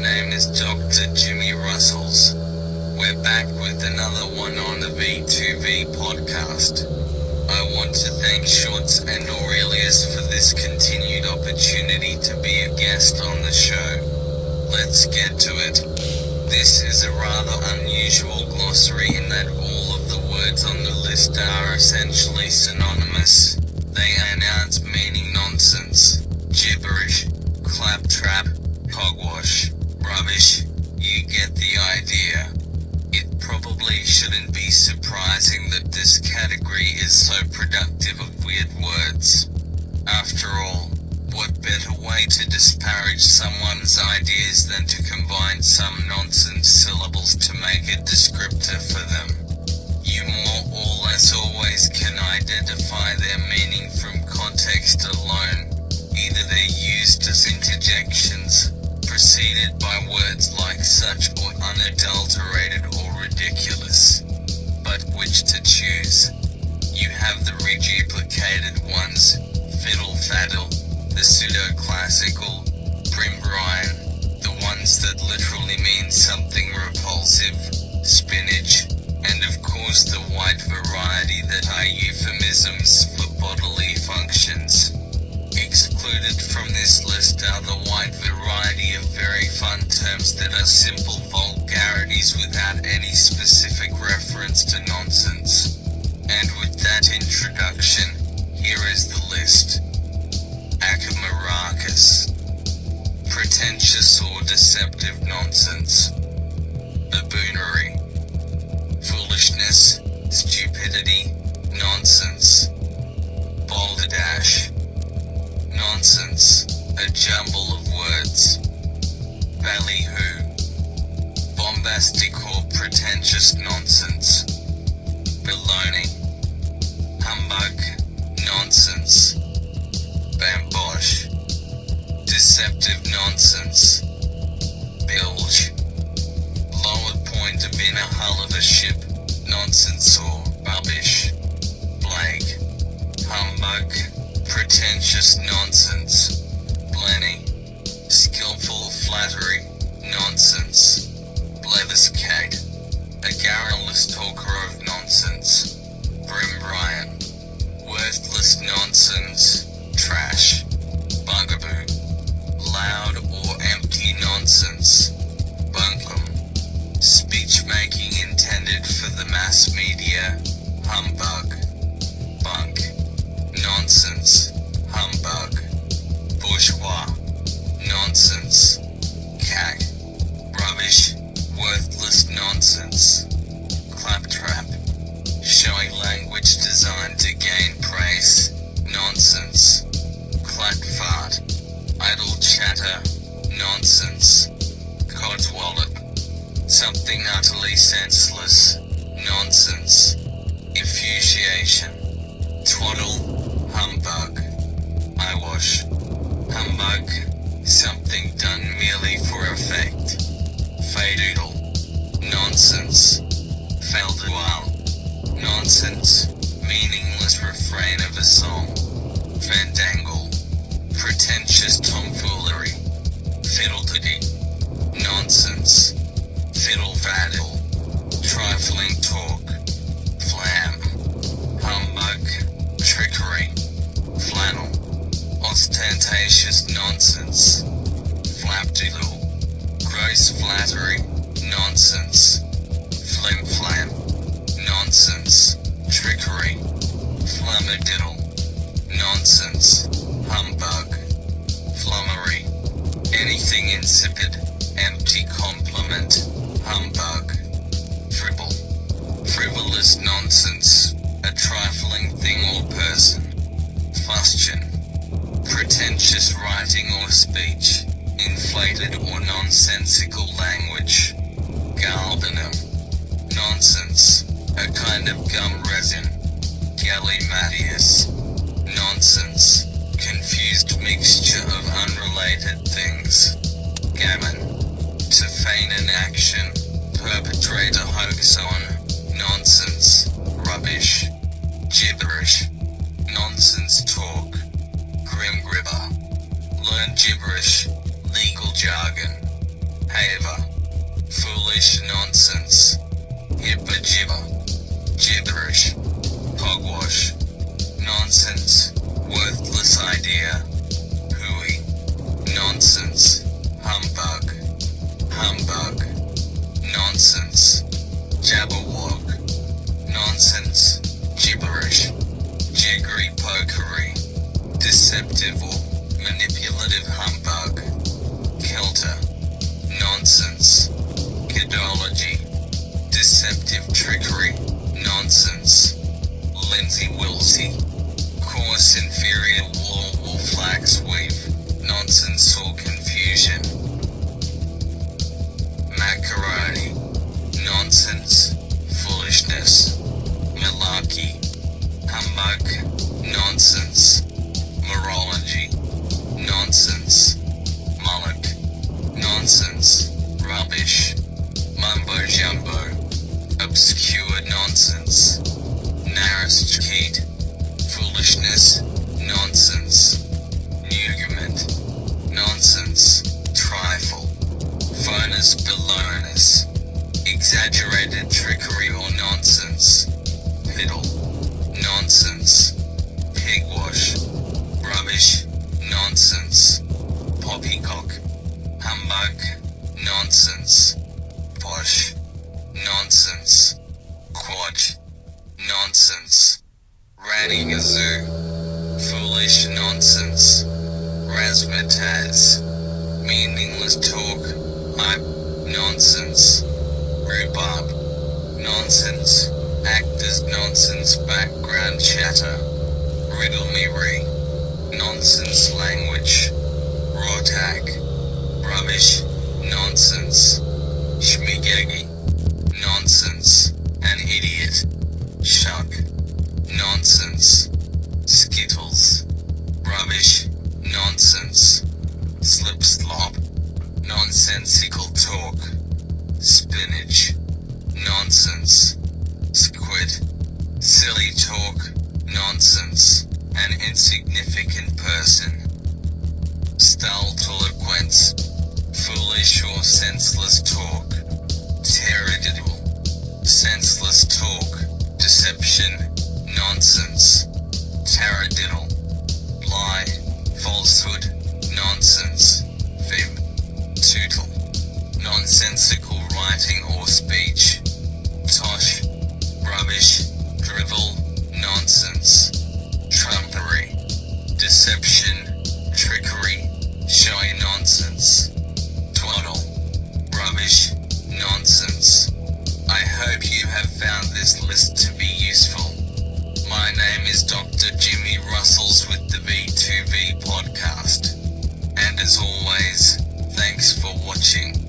name is Dr. Jimmy Rustles. We're back with another one on the V2V podcast. I want to thank Shorts and Aurelius for this continued opportunity to be a guest on the show. Let's get to it. This is a rather unusual glossary in that all of the words on the list are essentially synonymous. They announce meaning nonsense, gibberish, claptrap, hogwash, rubbish. You get the idea. It probably shouldn't be surprising that this category is so productive of weird words. After all, what better way to disparage someone's ideas than to combine some nonsense syllables to make a descriptor for them? You more or less always can identify their meaning from context alone. Either they're used as interjections, preceded by words like such or unadulterated or ridiculous. But which to choose? You have the reduplicated ones, fiddle-faddle, the pseudo-classical, brim-brine, the ones that literally mean something repulsive, spinach, and of course the wide variety that are euphemisms for bodily functions. Excluded from this list are the wide variety of very fun terms that are simple vulgarities without any specific reference to nonsense. And with that introduction, here is the list. Acamaracus. Pretentious or deceptive nonsense. Baboonery. Foolishness, stupidity, nonsense. Balderdash. Nonsense, a jumble of words. Ballyhoo. Bombastic or pretentious nonsense. Baloney. Humbug, nonsense. Bambosh. Deceptive nonsense. Bilge. Lower point of inner hull of a ship, nonsense or rubbish. Plague. Humbug. Pretentious nonsense. Blenny. Skillful flattery, nonsense. Bletherskate. A garrulous talker of nonsense. Brim-brine. Worthless nonsense. Trash. Bugaboo. Loud or empty nonsense. Bunkum. Speech-making intended for the mass media. Humbug. Bunk. Nonsense. Humbug. Bourgeois. Nonsense. Cack. Rubbish. Worthless nonsense. Claptrap. Showy language designed to gain praise. Nonsense. Clack-fart. Idle chatter. Nonsense. Codswallop. Something utterly senseless. Nonsense. Effusiation. Twaddle. Humbug. Eyewash. Humbug. Something done merely for effect. Fadoodle. Nonsense. Feldual. Nonsense. Meaningless refrain of a song. Fandangle. Pretentious tomfoolery. Fiddle-diddy. Nonsense. Fiddle-faddle. Trifling talk. Flam. Humbug. Trickery. Flannel. Ostentatious nonsense. Flapdoodle. Gross flattery. Nonsense. Flim-flam. Nonsense. Trickery. Flammadiddle. Nonsense. Humbug. Flummery. Anything insipid. Empty compliment. Humbug. Fribble. Frivolous nonsense. A trifling thing or person. Fustian. Pretentious writing or speech. Inflated or nonsensical language. Galbanum. Nonsense. A kind of gum resin. Gallimatias. Nonsense. Confused mixture of unrelated things. Gammon. To feign an action. Perpetrate a hoax on. Nonsense. Rubbish. Gibberish. Nonsense talk. Grim gribber. Learn gibberish. Legal jargon. haver, foolish nonsense, hipper jibber, gibberish, hogwash, nonsense, worthless idea, hooey, nonsense, humbug, humbug, nonsense, jabberwock, nonsense, gibberish, jiggery pokery, deceptive or manipulative humbug, kilter, nonsense, kidology, deceptive trickery, nonsense, linsey-wilsey, coarse inferior wool flax weave, nonsense or confusion, macaroni, nonsense, foolishness, malarkey, humbug, nonsense, morology, nonsense, mullock, nonsense, rubbish, mumbo-jumbo, obscure nonsense, narrow-street, foolishness, nonsense, nugament, nonsense, trifle, phonus balonus, exaggerated trickery or nonsense, piddle, nonsense, pigwash, rubbish, nonsense, poppycock, humbug, nonsense, posh, nonsense, quatch, nonsense, ratty-gazoo, foolish nonsense, razzmatazz, meaningless talk, hype, nonsense, rhubarb, nonsense, actors nonsense, background chatter, riddle-me-ree, nonsense language, rawtag, rubbish, nonsense, schmigegi, nonsense, an idiot, shuck, nonsense, skittles, rubbish, nonsense, slip-slop, nonsensical talk, spinach, nonsense, squid, silly talk, nonsense, an insignificant person, stultiloquence, foolish or senseless talk, taradiddle, senseless talk, deception, nonsense, taradiddle, lie, falsehood, nonsense, fib, tootle, nonsensical writing or speech, tosh, rubbish, drivel, nonsense, trumpery, deception, trickery, showy nonsense, twaddle, rubbish, nonsense. I hope you have found this list to be useful. My name is Dr. Jimmy Rustles with the V2V podcast. And as always, thanks for watching.